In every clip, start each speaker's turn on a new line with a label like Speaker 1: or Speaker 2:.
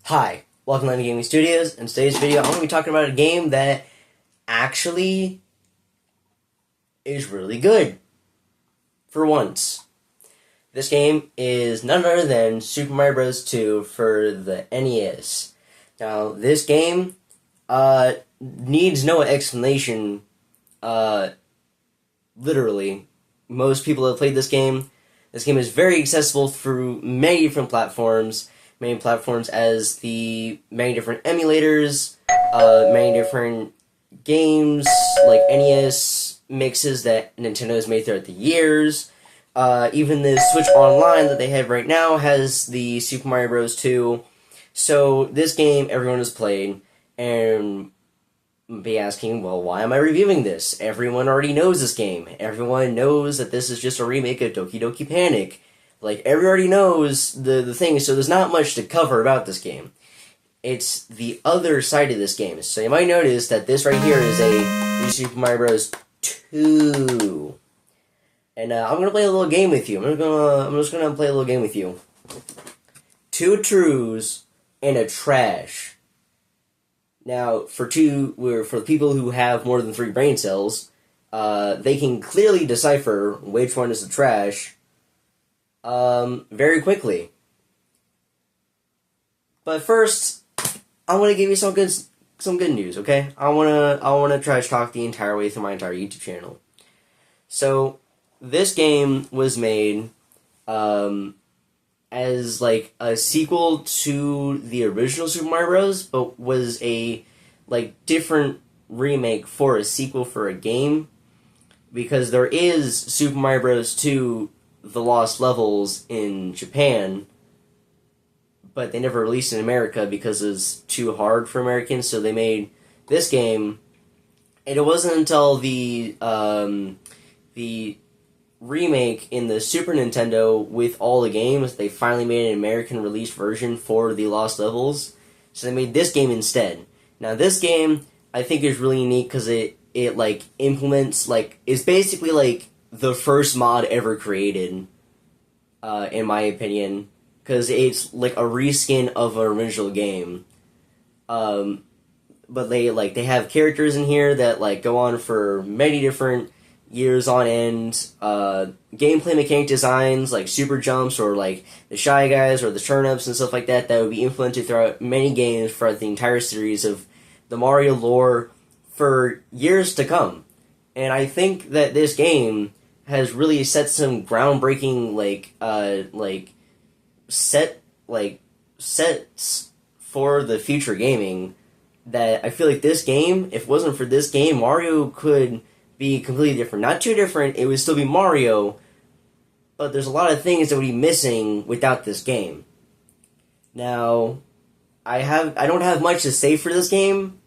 Speaker 1: Hi, welcome to Gaming Studios. In today's video, I'm going to be talking about a game that actually is really good. For once. This game is none other than Super Mario Bros. 2 for the NES. Now, this game needs no explanation, literally. Most people have played this game. This game is very accessible through many different platforms. Many platforms as the many different emulators, many different games, like NES mixes that Nintendo has made throughout the years. Even the Switch Online that they have right now has the Super Mario Bros. 2. So this game everyone has played, and be asking, well, why am I reviewing this? Everyone already knows this game. Everyone knows that this is just a remake of Doki Doki Panic. Like, everybody knows the thing, so there's not much to cover about this game. It's the other side of this game. So you might notice that this right here is a New Super Mario Bros. 2. And I'm gonna play a little game with you. I'm just gonna play a little game with you. 2 trues and a trash. Now, for the people who have more than 3 brain cells, they can clearly decipher which one is the trash very quickly. But first, I want to give you some good news, okay? I wanna trash talk the entire way through my entire YouTube channel. So, this game was made as like a sequel to the original Super Mario Bros., but was a different remake for a sequel for a game, because there is Super Mario Bros. 2 The Lost Levels in Japan, but they never released it in America because it was too hard for Americans, so they made this game, and it wasn't until the remake in the Super Nintendo with all the games, they finally made an American released version for the Lost Levels, so they made this game instead. Now this game, I think, is really unique because it implements, is basically the first mod ever created, in my opinion, because it's a reskin of an original game. But they have characters in here that go on for many different years on end. Gameplay mechanic designs like super jumps or the Shy Guys or the turnips and stuff like that would be implemented throughout many games throughout the entire series of the Mario lore for years to come. And I think that this game has really set some groundbreaking sets for the future gaming, that I feel like this game, if it wasn't for this game, Mario could be completely different. Not too different, it would still be Mario, but there's a lot of things that would be missing without this game. Now, I don't have much to say for this game,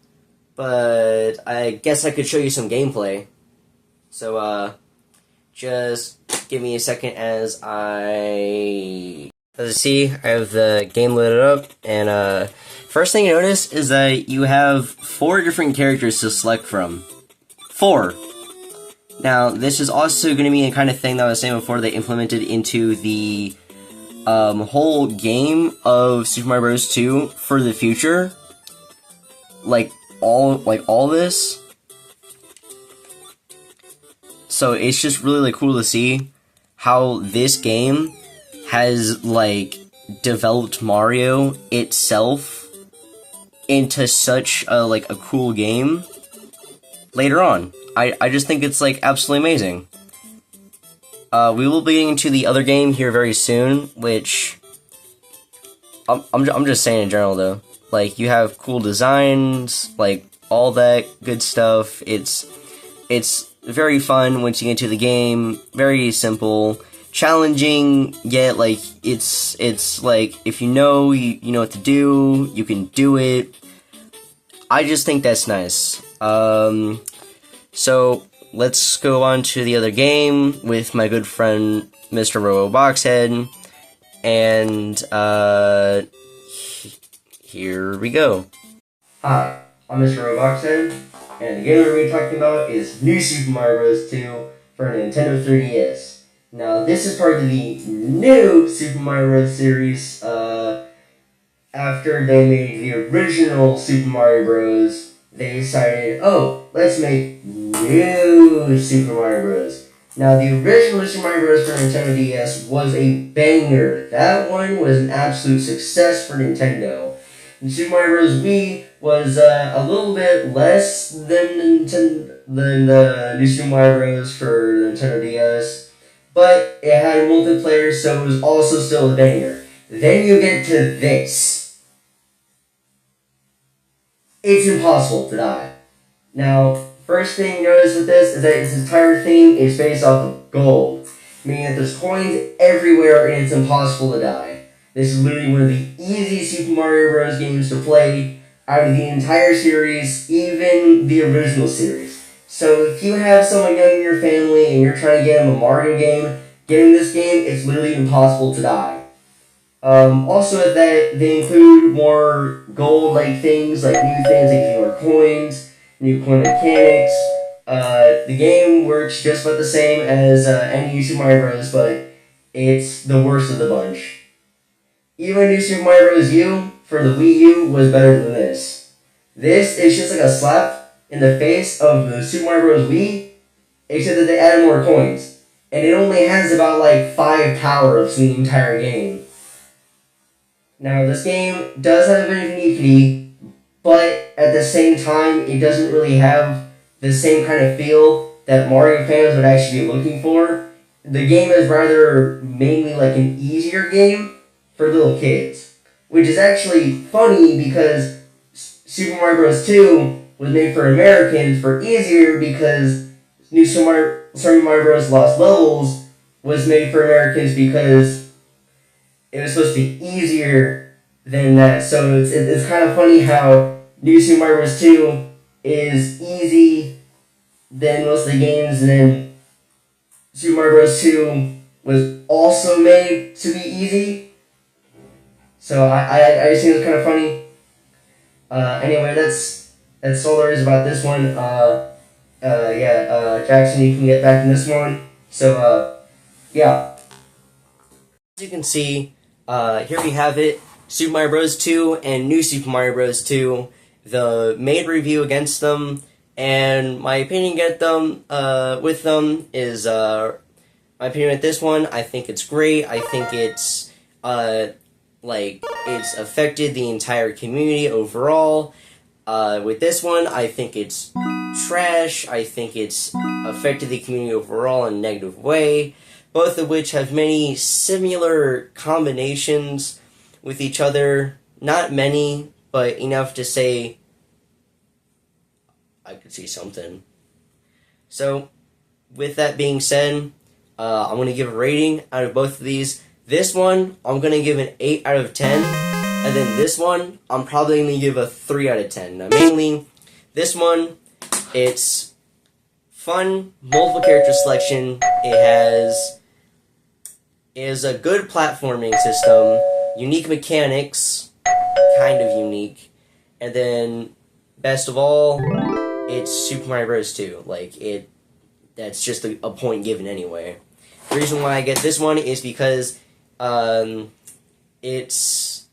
Speaker 1: but I guess I could show you some gameplay. So, just give me a second as you see, I have the game loaded up, and first thing you notice is that you have 4 different characters to select from. 4! Now, this is also going to be a kind of thing that I was saying before they implemented into the whole game of Super Mario Bros. 2 for the future. All this. So it's just really cool to see how this game has developed Mario itself into such a cool game later on. I just think it's absolutely amazing. We will be getting to the other game here very soon, which I'm just saying in general though. You have cool designs, all that good stuff. It's very fun once you get into the game. Very simple, challenging, yet it's if you know what to do, you can do it. I just think that's nice. So let's go on to the other game with my good friend Mr. Robo Boxhead, and here we go. Hi, I'm Mr. Robo Boxhead, and the game we're going to be talking about is New Super Mario Bros. 2 for Nintendo 3DS. Now, this is part of the new Super Mario Bros. Series, after they made the original Super Mario Bros., they decided, oh, let's make new Super Mario Bros. Now, the original Super Mario Bros. For Nintendo DS was a banger. That one was an absolute success for Nintendo. And Super Mario Bros. Wii was a little bit less than the new Super Mario Bros. For Nintendo DS, but it had multiplayer, so it was also still a banger. Then you get to this. It's impossible to die. Now, first thing you notice with this is that its entire theme is based off of gold, meaning that there's coins everywhere and it's impossible to die. This is literally one of the easiest Super Mario Bros. Games to play out of the entire series, even the original series. So if you have someone young in your family and you're trying to get them a Mario game, getting this game, it's literally impossible to die. Also, that they include more gold-like things, like new things like more coins, new coin mechanics. The game works just about the same as any new Super Mario Bros., but it's the worst of the bunch. Even New Super Mario Bros. U for the Wii U was better than this. This is just like a slap in the face of the Super Mario Bros. Wii, except that they added more coins. And it only has about like 5 power-ups in the entire game. Now, this game does have a bit of uniquity, but at the same time, it doesn't really have the same kind of feel that Mario fans would actually be looking for. The game is rather mainly like an easier game for little kids, which is actually funny because Super Mario Bros. 2 was made for Americans for easier because New Super Mario Bros. Lost Levels was made for Americans because it was supposed to be easier than that. So it's kind of funny how New Super Mario Bros. 2 is easy than most of the games, and then Super Mario Bros. 2 was also made to be easy. So I just think it's kind of funny. Anyway, that's all there is about this one. Jackson, you can get back in this one. So, yeah. As you can see, here we have it. Super Mario Bros. 2 and New Super Mario Bros. 2. The main review against them, and my opinion with them is, my opinion with this one, I think it's great. I think it's, it's affected the entire community overall. With this one, I think it's trash. I think it's affected the community overall in a negative way, both of which have many similar combinations with each other. Not many, but enough to say I could see something. So, with that being said, I'm going to give a rating out of both of these. This one, I'm going to give an 8 out of 10. And then this one, I'm probably going to give a 3 out of 10. Now, mainly, this one, it's fun, multiple character selection. It is a good platforming system, unique mechanics, kind of unique. And then, best of all, it's Super Mario Bros. 2. That's just a point given anyway. The reason why I get this one is because it's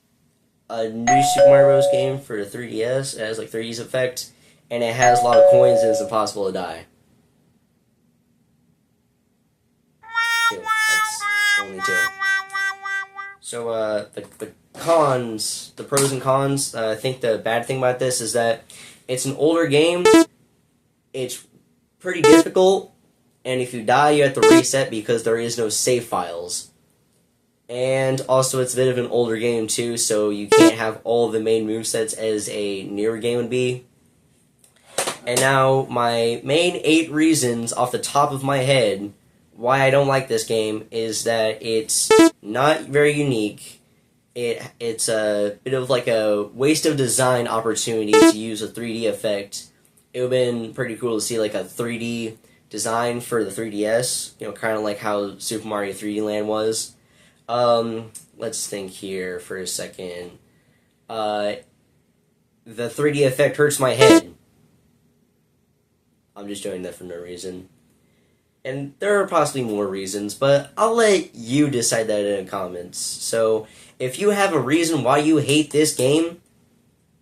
Speaker 1: a new Super Mario Bros. Game for the 3DS. It has 3D's effect, and it has a lot of coins, and it's impossible to die. 2. That's only 2. So, the cons, the pros and cons, I think the bad thing about this is that it's an older game. It's pretty difficult, and if you die, you have to reset because there is no save files. And also, it's a bit of an older game, too, so you can't have all the main movesets as a newer game would be. And now, my main 8 reasons off the top of my head why I don't like this game is that it's not very unique. It's a bit of a waste of design opportunity to use a 3D effect. It would have been pretty cool to see a 3D design for the 3DS, kind of like how Super Mario 3D Land was. Let's think here for a second. The 3D effect hurts my head. I'm just doing that for no reason. And there are possibly more reasons, but I'll let you decide that in the comments. So, If you have a reason why you hate this game,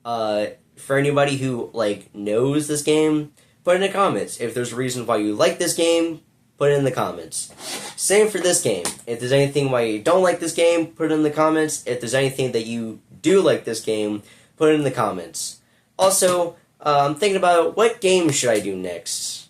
Speaker 1: for anybody who like knows this game, put it in the comments. If there's a reason why you like this game, put it in the comments. Same for this game. If there's anything why you don't like this game, put it in the comments. If there's anything that you do like this game, put it in the comments. Also, I'm thinking about what game should I do next.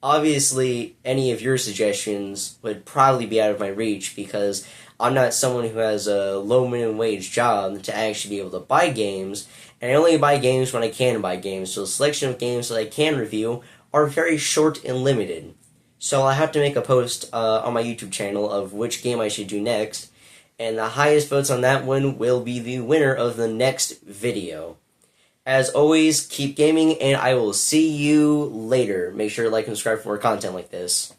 Speaker 1: Obviously, any of your suggestions would probably be out of my reach because I'm not someone who has a low minimum wage job to actually be able to buy games, and I only buy games when I can buy games, so the selection of games that I can review are very short and limited. So I'll have to make a post on my YouTube channel of which game I should do next, and the highest votes on that one will be the winner of the next video. As always, keep gaming, and I will see you later. Make sure to like and subscribe for more content like this.